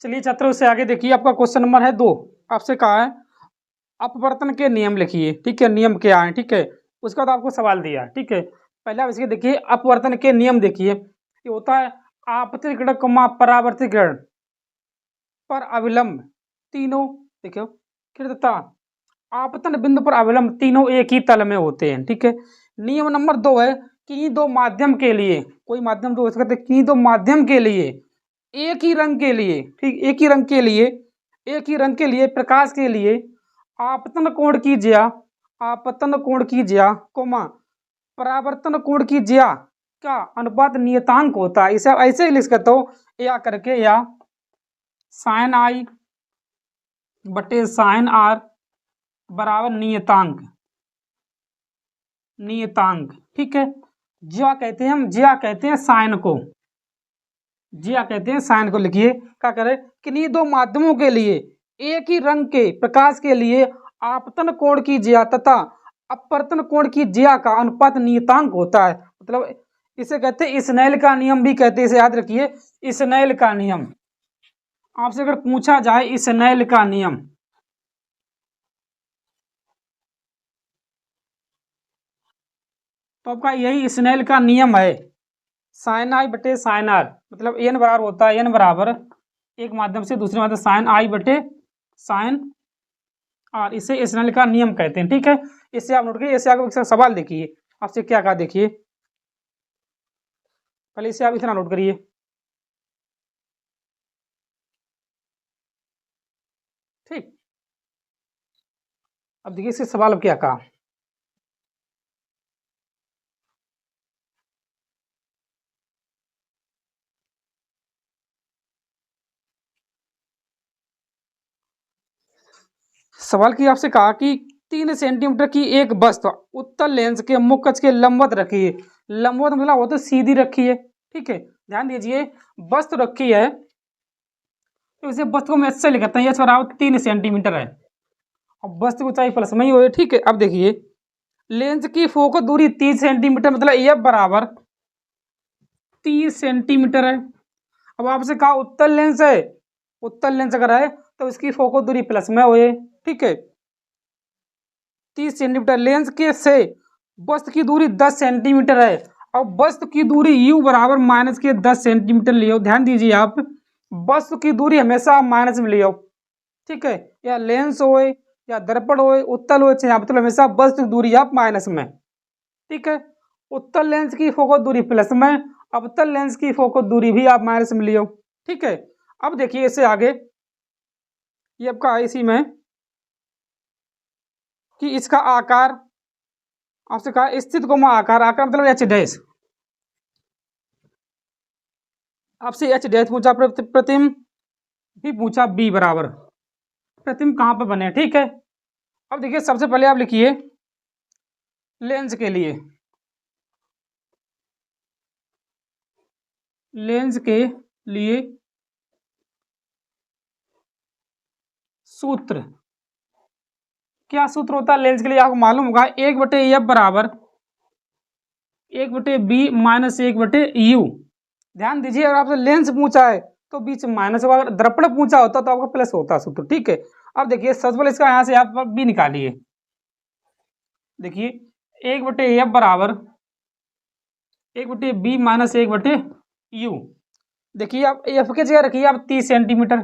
चलिए छात्रों, से आगे देखिए, आपका क्वेश्चन नंबर है 2। आपसे कहा है अपवर्तन के नियम लिखिए। ठीक है, नियम क्या है? ठीक है, उसके बाद आपको सवाल दिया है। ठीक है, पहले आप इसके देखिए अपवर्तन के नियम देखिए। ये होता है आपतित किरण, परावर्तित किरण पर अविलंब तीनों, देखो कृतता आपतन बिंदु पर अविलंब तीनों एक ही तल में होते हैं। ठीक है, नियम नंबर 2 है कि दो माध्यम के लिए, कोई माध्यम दो हो सकते हैं, कि दो माध्यम के लिए एक ही रंग के लिए, ठीक, एक ही रंग के लिए, एक ही रंग के लिए प्रकाश के लिए आपतन कोण की ज्या, आपतन कोण की ज्या कोमा परावर्तन कोण की ज्या का अनुपात नियतांक होता है। इसे आप ऐसे ही लिख सकते हो, या करके, या साइन आई बटे साइन आर बराबर नियतांक, नियतांक। ठीक है, ज्या कहते हैं हम, ज्या कहते हैं साइन को, ज्या कहते हैं साइन को। लिखिए क्या करें कि दो माध्यमों के लिए एक ही रंग के प्रकाश के लिए आपतन कोण की ज्या तथा अपवर्तन कोण की ज्या का अनुपात नियतांक होता है। मतलब इसे कहते हैं स्नेल का नियम भी कहते हैं। इसे याद रखिए, स्नेल का नियम। आपसे अगर पूछा जाए स्नेल का नियम, तो आपका यही स्नेल का नियम है, साइन आई बटे साइन आर। मतलब एन बराबर होता है, एन बराबर एक माध्यम से दूसरे माध्यम साइन आई बटे साइन आर। इसे स्नेल का नियम कहते हैं। ठीक है, इससे आप नोट करिए। इससे आगे सवाल देखिए, आपसे क्या कहा देखिए, पहले इसे आप इतना नोट करिए। ठीक, अब देखिए इससे सवाल अब क्या कहा। सवाल की आपसे कहा कि 3 सेंटीमीटर की एक वस्तु उत्तल लेंस के मुख्य अक्ष के लंबवत रखी है। लंबवत मतलब वो तो सीधी रखी है। ठीक है, ध्यान दीजिए, वस्तु रखी है तो इसे वस्तु को हम ऐसे लिखते हैं, एच बराबर 3 सेंटीमीटर है। अब वस्तु की ऊंचाई प्लस में ही हो। ठीक है, अब देखिए लेंस की फोकस दूरी 30 सेंटीमीटर, मतलब एफ बराबर 30 सेंटीमीटर है। अब आपसे कहा उत्तल लेंस है, उत्तल लेंस अगर है तो इसकी फोकस दूरी प्लस में हो। ठीक है, 30 सेंटीमीटर लेंस के से वस्तु की दूरी 10 सेंटीमीटर है। अब वस्तु की दूरी u बराबर माइनस के 10 सेंटीमीटर लियो। ध्यान दीजिए, आप वस्तु की दूरी हमेशा माइनस में लियो। ठीक है, या लेंस हो या दर्पण हो, उत्तल हो चाहे अवतल, हमेशा वस्तु की दूरी आप माइनस में। ठीक है, उत्तल लेंस की फोकस दूरी प्लस में, अवतल लेंस की फोकस दूरी भी आप माइनस में लियो। ठीक है, अब देखिए इससे आगे, ये आपका इसी में कि इसका आकार आपसे कहा स्थित कोमा आकार, आकार मतलब एच डैश। आपसे एच डैश पूछा, प्रतिम भी पूछा, बी बराबर प्रतिम कहाँ पर बने। ठीक है, अब देखिए सबसे पहले आप लिखिए लेंस के लिए, लेंस के लिए सूत्र, क्या सूत्र होता है लेंस के लिए आपको मालूम होगा, 1/f बराबर 1/b माइनस 1/u। ध्यान दीजिए, अगर आपसे लेंस पूछा है तो बीच में माइनस होगा, अगर दर्पण पूछा होता तो आपका प्लस होता सूत्र। ठीक है, अब देखिए सबसे पहले इसका यहाँ से आप बी निकालिए। देखिए 1/f बराबर 1/b माइनस 1/u। देखिए आप एफ की जगह रखिए आप 30 सेंटीमीटर,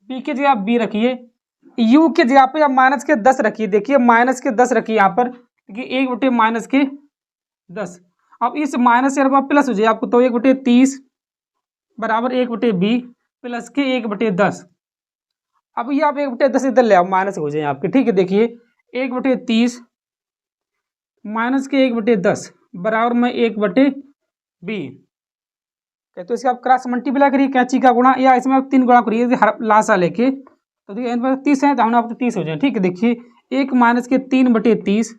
बी की जगह आप बी रखिए, यू की जगह पे आप माइनस के 10 रखिए। देखिए माइनस के 10 रखिए यहाँ पर, देखिए 1/-10। अब इस माइनस से प्लस हो जाए आपको, तो 1/30 बराबर 1/b प्लस के 1/10। अब ये आप 1/10 इधर ले आओ, माइनस हो जाए आपके। ठीक है, देखिए 1/30 माइनस के 1/10 बराबर में 1/b। तो इसका आप क्रॉस मल्टीप्लाई करिए, कैंची का गुणा, या इसमें आप 3 गुणा करिए लासा लेके, तो देखिए इन पर 30 है तो हमने आपको 30 हो जाए। ठीक है, देखिए 1 माइनस के 3/30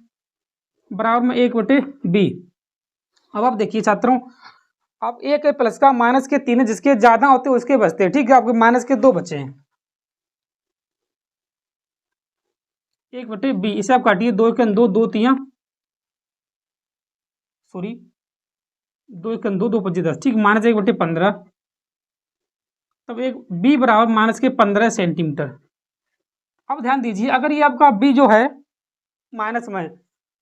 बराबर में 1/b। अब आप देखिए छात्रों, अब एक है प्लस का, माइनस के 3 है, जिसके ज्यादा होते हैं उसके बचते हैं। ठीक है, आपके माइनस के 2 बचे हैं, 1/b। इसे आप काटिए, 2 के 2, 2 3 सॉरी 2 के 2, 2 25 10। ठीक, -1/15 तब एक बी बराबर माइनस के 15 सेंटीमीटर। अब ध्यान दीजिए, अगर ये आपका बी जो है माइनस में है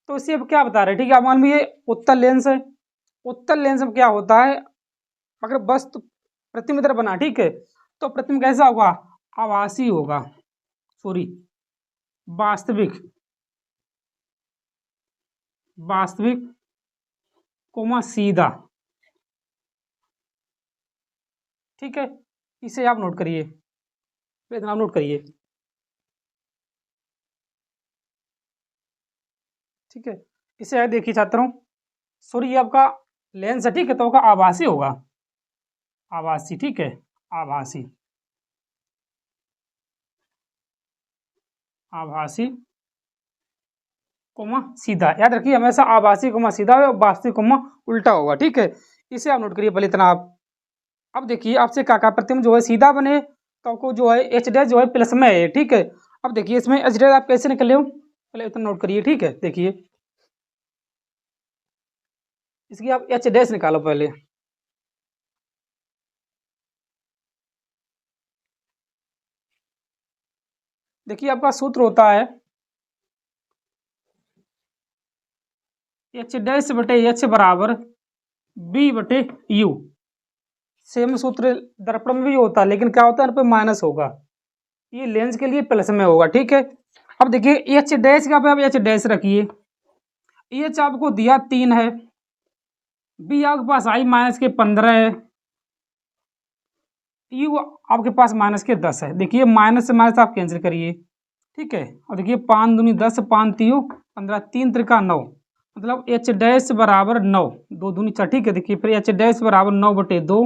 तो इसे अब क्या बता रहे हैं, ठीक है। अब मान लो ये उत्तल लेंस है, उत्तल लेंस में क्या होता है, अगर वस्तु प्रतिबिंब की तरह बना, ठीक है, तो प्रतिबिंब कैसा होगा, आभासी होगा, सॉरी वास्तविक, वास्तविक कोमा सीधा, ठीक है। इसे आप नोट करिए, इतना आप नोट करिए, ठीक है। इसे आगे देखिए छात्रों, सॉरी ये आपका लेंस है, ठीक है, तो आपका आभासी होगा, आभासी, ठीक है, आभासी, आभासी कोमा सीधा, याद रखिए हमेशा आभासी कोमा सीधा और वास्तविक कोमा उल्टा होगा, ठीक है। इसे आप नोट करिए पहले इतना आप। अब देखिए आपसे क्या कहा, प्रतिबिंब जो है सीधा बने तो आपको जो है एच डैश जो है प्लस में है, ठीक है। अब देखिए इसमें एच डैश आप कैसे निकले हो, पहले इतना नोट करिए, ठीक है। देखिए इसकी आप एच डैश निकालो पहले, देखिए आपका सूत्र होता है एच डैश बटे एच बराबर बी बटे यू। सेम सूत्र दर्पण में भी होता है, लेकिन क्या होता है यहाँ पे माइनस होगा, ये लेंस के लिए प्लस में होगा, ठीक है। अब देखिए एच डैश का पे आप एच डैश रखिए, एच आपको दिया 3 है, बी आपके पास आई माइनस के 15 है, यू आपके पास माइनस के 10 है। देखिए माइनस से माइनस आप कैंसिल करिए, ठीक है। और देखिए 5 दूनी 10, 5 तीयो 15, 3 त्रिका 9, मतलब एच डैश बराबर 9, 2 दूनी 4, ठीक है। देखिए फिर एच डैश बराबर 9/2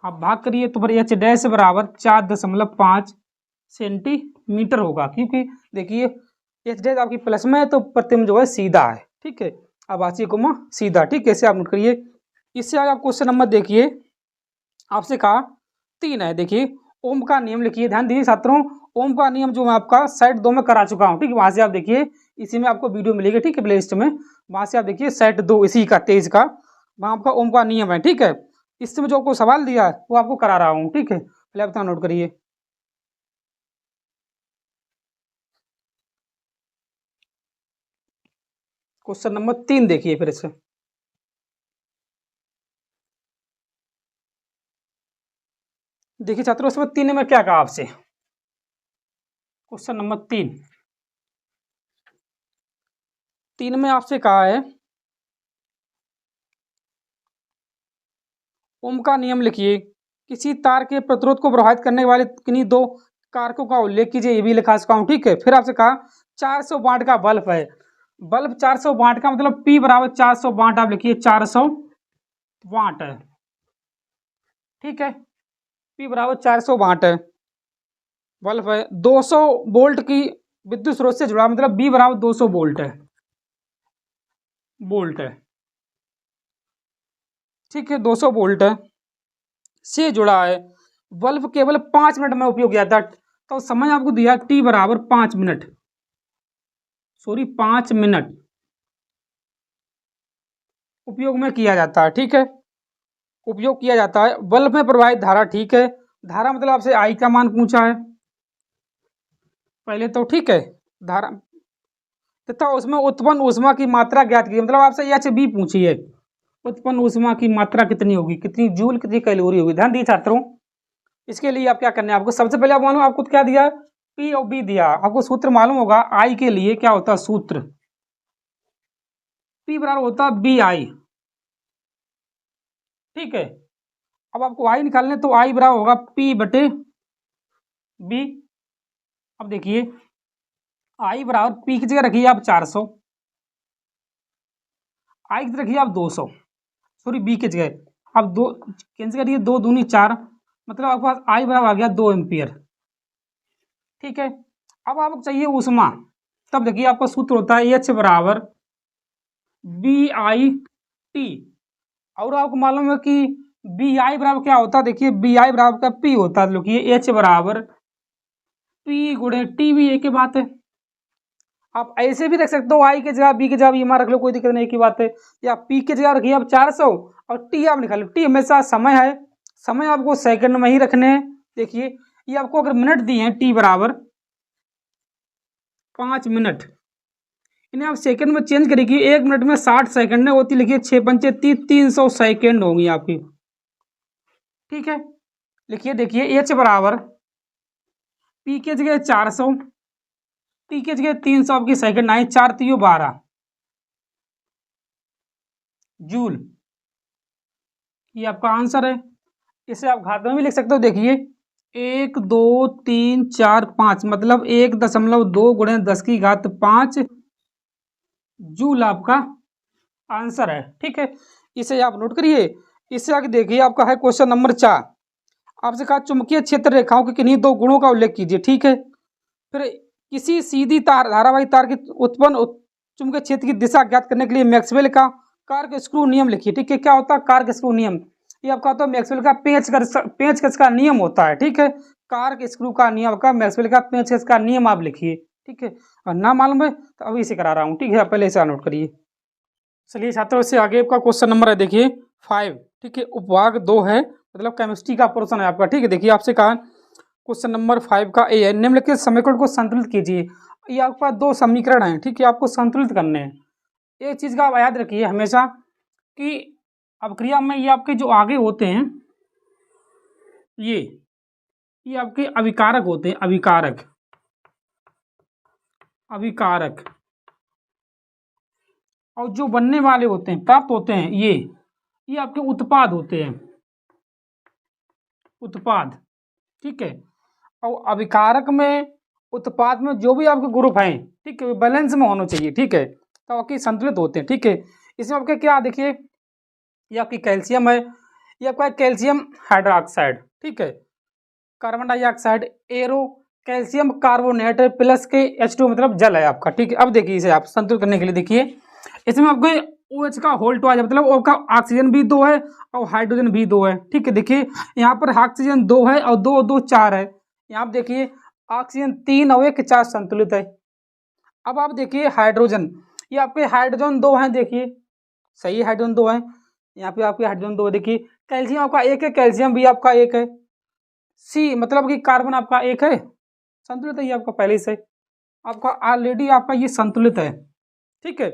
आप भाग करिए तो फिर एच डैश बराबर 4.5 सेंटीमीटर होगा, क्योंकि देखिए एच डैश आपकी प्लस में है तो प्रतिबिंब जो है सीधा है, ठीक है, आभासी कोमा सीधा, ठीक है। इसे आप नोट करिए। इससे आगे आप क्वेश्चन नंबर देखिए, आपसे कहा 3 है, देखिए ओम का नियम लिखिए, ध्यान दीजिए छात्रों, ओम का नियम जो मैं आपका सेट 2 में करा चुका हूँ, ठीक है। वहां से आप देखिए, इसी में आपको वीडियो मिलेगी, ठीक है, प्ले लिस्ट में, वहां से आप देखिए सेट 2 इसी का 23 का, वहां आपका ओम का नियम है, ठीक है। इससे में जो आपको सवाल दिया है वो आपको करा रहा हूँ, ठीक है, पहले आप नोट करिए। क्वेश्चन नंबर 3 देखिए फिर से, देखिए छात्रों इसमें 3 में क्या कहा आपसे, क्वेश्चन नंबर 3 में आपसे कहा है ओम का नियम लिखिए, किसी तार के प्रतिरोध को प्रभावित करने वाले किन्हीं 2 कारकों का उल्लेख कीजिए, ये भी लिखा चुका हूँ, ठीक है। फिर आपसे कहा 400 वाट का बल्ब है, बल्ब 400 वाट का मतलब P बराबर 400 वाट आप लिखिए, 400 वाट है, ठीक है, P बराबर 400 वाट है, बल्ब है 200 वोल्ट की विद्युत स्रोत से जुड़ा, मतलब B बराबर 200 वोल्ट है, वोल्ट है, ठीक है, 200 वोल्ट है से जुड़ा है, बल्ब केवल 5 मिनट में उपयोग किया था, तो समय आपको दिया T बराबर 5 मिनट, सॉरी 5 मिनट उपयोग में किया जाता है, ठीक है, उपयोग किया जाता है। बल्ब में प्रवाहित धारा, ठीक है, धारा मतलब आपसे आई का मान पूछा है पहले तो, ठीक है, धारा तथा उसमें उत्पन्न ऊष्मा की मात्रा ज्ञात की, मतलब आपसे एच बी पूछी है, उत्पन्न ऊष्मा की मात्रा कितनी होगी, कितनी जूल, कितनी कैलोरी होगी। ध्यान दीजिए छात्रों, इसके लिए आप क्या करना है, आपको सबसे पहले आप मालूम आपको क्या दिया, पी और बी दिया, आपको सूत्र मालूम होगा, आई के लिए क्या होता है सूत्र, पी बराबर होता है बी आई, ठीक है। अब आपको आई निकालने तो आई बराबर होगा पी बटे बी। अब देखिए आई बराबर पी की जगह रखिए आप 400, आई की जगह रखिए आप 200, सॉरी बी की जगह आप 2 कैंसिल करिए, 2 दूनी 4, मतलब आपके पास आई बराबर आ गया 2 एम्पियर, ठीक है। अब आपको चाहिए ऊष्मा, तब देखिए आपका सूत्र होता है एच बराबर बी आई टी, और आपको मालूम है कि बी आई बराबर क्या होता है, देखिए बी आई बराबर का पी होता है, देखिए एच बराबर पी गुणे टी भी एक ही बात है। आप ऐसे भी रख सकते हो, आई के जगह बी के जगह ये मान रख लो, कोई दिक्कत नहीं की बात है, या पी के जगह रखिए आप 400 और टी आप निकाल लो, टी हमेशा समय है, समय आपको सेकंड में ही रखने हैं, देखिए ये आपको अगर मिनट दिए हैं टी बराबर 5 मिनट, इन्हें आप सेकंड में चेंज करेगी, 1 मिनट में 60 सेकंड होती, लिखिए 6 पंचे 300 सेकंड होंगी आपकी। ठीक है, लिखिए देखिए एच बराबर पी के जगह 400, टी के जगह 300 आपकी सेकंड आए, 4 3 12 जूल, ये आपका आंसर है। इसे आप घात में भी लिख सकते हो, देखिए 1 2 3 4 5 मतलब 1.2 गुणे 10 की घात 5 जूल आपका आंसर है। ठीक है, इसे आप नोट करिए। इससे आगे देखिए आपका है क्वेश्चन नंबर 4। आपसे कहा चुंबकीय क्षेत्र रेखाओं के किन्हीं दो गुणों का उल्लेख कीजिए। ठीक है, फिर किसी सीधी तार धारावाही तार की उत्पन्न चुंबकीय क्षेत्र की दिशा ज्ञात करने के लिए मैक्सवेल का कार्क स्क्रू नियम लिखिए। ठीक है, क्या होता है कार्क स्क्रू नियम? ये आपका होता है मैक्सवेल का पेंचकस का नियम होता है। ठीक है, कार्क स्क्रू का नियम का मैक्सवेल का पेंचकस का नियम आप लिखिए। ठीक है, और ना मालूम है तो अभी इसे करा रहा हूँ। ठीक है, पहले इसे नोट करिए। चलिए छात्रों, इससे आगे आपका क्वेश्चन नंबर है देखिए 5। ठीक है, उपभाग 2 है, मतलब केमिस्ट्री का पोर्शन है आपका। ठीक है, देखिए आपसे कहा क्वेश्चन नंबर 5 का ए है, निम्नलिखित समीकरण को संतुलित कीजिए। ये आपके पास 2 समीकरण हैं। ठीक है, आपको संतुलित करने हैं। एक चीज़ का आप याद रखिए हमेशा कि अभिक्रिया में ये आपके जो आगे होते हैं ये आपके अभिकारक होते हैं, अभिकारक अभिकारक, और जो बनने वाले होते हैं प्राप्त होते हैं ये आपके उत्पाद होते हैं, उत्पाद। ठीक है, और अभिकारक में उत्पाद में जो भी आपके ग्रुप हैं, ठीक है, बैलेंस में होना चाहिए। ठीक है, तो आपके संतुलित होते हैं। ठीक है, इसमें आपके क्या देखिए ये आपकी कैल्शियम है, ये आपका कैल्शियम हाइड्रोक्साइड। ठीक है, carbon dioxide arrow calcium carbonate plus के H2 मतलब जल है आपका। ठीक है, अब देखिए इसे आप संतुलित करने के लिए देखिए इसमें आपको OH का होल 2 आ जाए, मतलब आपका ऑक्सीजन भी 2 है और हाइड्रोजन भी 2 है। ठीक है, देखिए यहाँ पर ऑक्सीजन 2 है और 2 2 4 है। यहाँ पर देखिए ऑक्सीजन 3 और 1 4 संतुलित है। अब आप देखिए हाइड्रोजन, ये आपके हाइड्रोजन 2 हैं, देखिए सही हाइड्रोजन 2 है, यहाँ पे आपके हाइड्रोजन 2 है। देखिए कैल्शियम आपका 1 है, कैल्शियम भी आपका 1 है। सी मतलब कि कार्बन आपका 1 है, संतुलित है ये आपका पहले से, आपका ऑलरेडी आपका ये संतुलित है। ठीक है,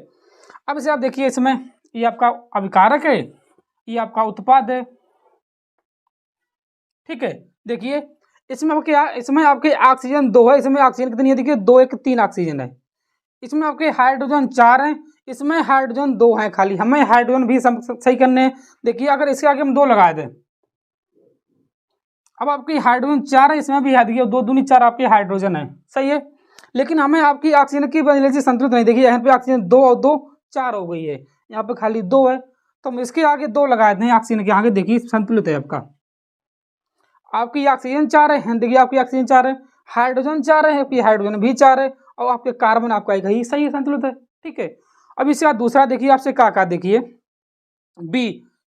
अब इसे आप देखिए इसमें ये आपका अभिकारक है, ये आपका उत्पाद है। ठीक है, देखिए इसमें आपके इसमें आपके ऑक्सीजन 2 है, इसमें ऑक्सीजन कितनी है देखिए 2 1 3 ऑक्सीजन है। इसमें आपके हाइड्रोजन 4 हैं, इसमें हाइड्रोजन 2 हैं खाली, हमें हाइड्रोजन भी सही करने हैं। देखिए अगर इसके आगे हम 2 लगाए दें, अब आपकी हाइड्रोजन 4 है, इसमें भी 2 दूनी 4 आपके हाइड्रोजन है, सही है। लेकिन हमें आपकी ऑक्सीजन की वजह से संतुलित नहीं, देखिए यहाँ पे ऑक्सीजन 2 और 2 4 हो गई है, यहाँ पे खाली 2 है, तो हम इसके आगे 2 लगाए दें ऑक्सीजन के आगे, देखिए संतुलित है आपका। आपकी ऑक्सीजन 4 है, देखिए आपकी ऑक्सीजन 4 है, हाइड्रोजन 4 है, आपकी हाइड्रोजन भी 4 है, और आपके कार्बन आपका एक ही, सही है, संतुलित है। ठीक है, अब इसके बाद दूसरा देखिए आपसे क्या देखिए बी,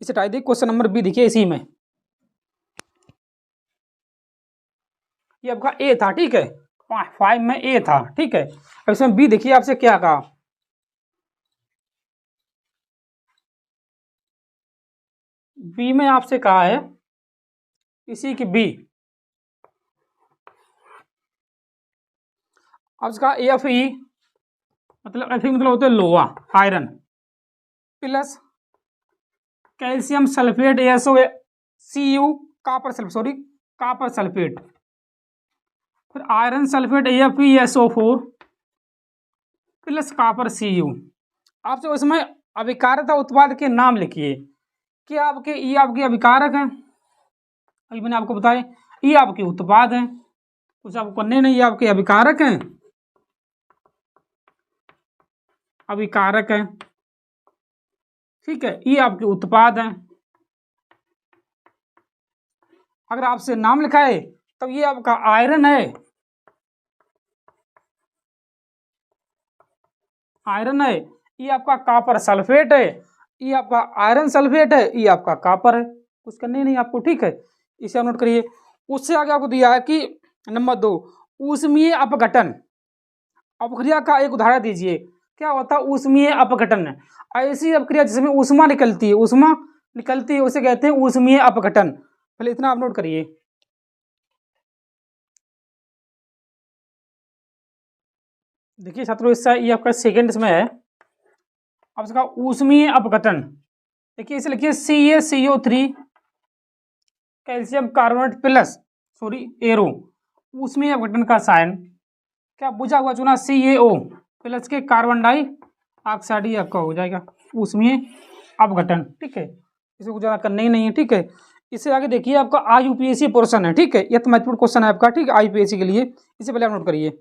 इसे टाइप देखिए क्वेश्चन नंबर बी, देखिए इसी में ये आपका ए था। ठीक है, 5 में ए था। ठीक है, अब इसमें बी देखिए आपसे क्या कहा, बी में आपसे कहा है इसी की बी, अब इसका एफ ई मतलब एफ ई मतलब होता है लोहा iron plus calcium sulphate AsOCu copper sulphate, फिर iron sulphate AfeSO4 plus copper Cu। आपसे उसमें अभिकारक उत्पाद के नाम लिखिए। क्या आपके ये आपके अभिकारक हैं, अभी मैंने आपको बताया, ये आपके उत्पाद हैं, कुछ आपको करने नहीं, ये आपके अभिकारक हैं, अभिकारक हैं। ठीक है, ये आपके उत्पाद हैं। अगर आपसे नाम लिखा है तो ये आपका आयरन है, आयरन है, ये आपका कापर सल्फेट है, ये आपका आयरन सल्फेट है, ये आपका कापर है, कुछ करने नहीं आपको। ठीक है, इसे नोट करिए। उससे आगे आपको दिया है कि नंबर 2 ऊष्मीय अपघटन, अपक्रिया का एक उदाहरण दीजिए। क्या होता है ऊष्मीय अपघटन? ऐसी अपक्रिया जिसमें ऊष्मा निकलती है, उसे कहते हैं ऊष्मीय अपघटन। पहले इतना आप नोट करिए। देखिए छात्रों, इसका ये आपका सेकेंड इसमें है। अब इसका ऊष्मीय अपघटन, देखिए इसे लिखिए CaCO3 calcium carbonate plus arrow, ऊष्मीय अपघटन का साइन क्या बुझा हुआ चूना CaO प्लस के कार्बन डाई ऑक्साइड, ये आपका हो जाएगा ऊष्मीय अपघटन। ठीक है, इसको ज़्यादा करना ही नहीं है। ठीक है, इससे आगे देखिए आपका IUPAC पोर्शन है। ठीक है, यह तो महत्वपूर्ण क्वेश्चन है आपका। ठीक है, IUPAC के लिए इसे पहले आप नोट करिए।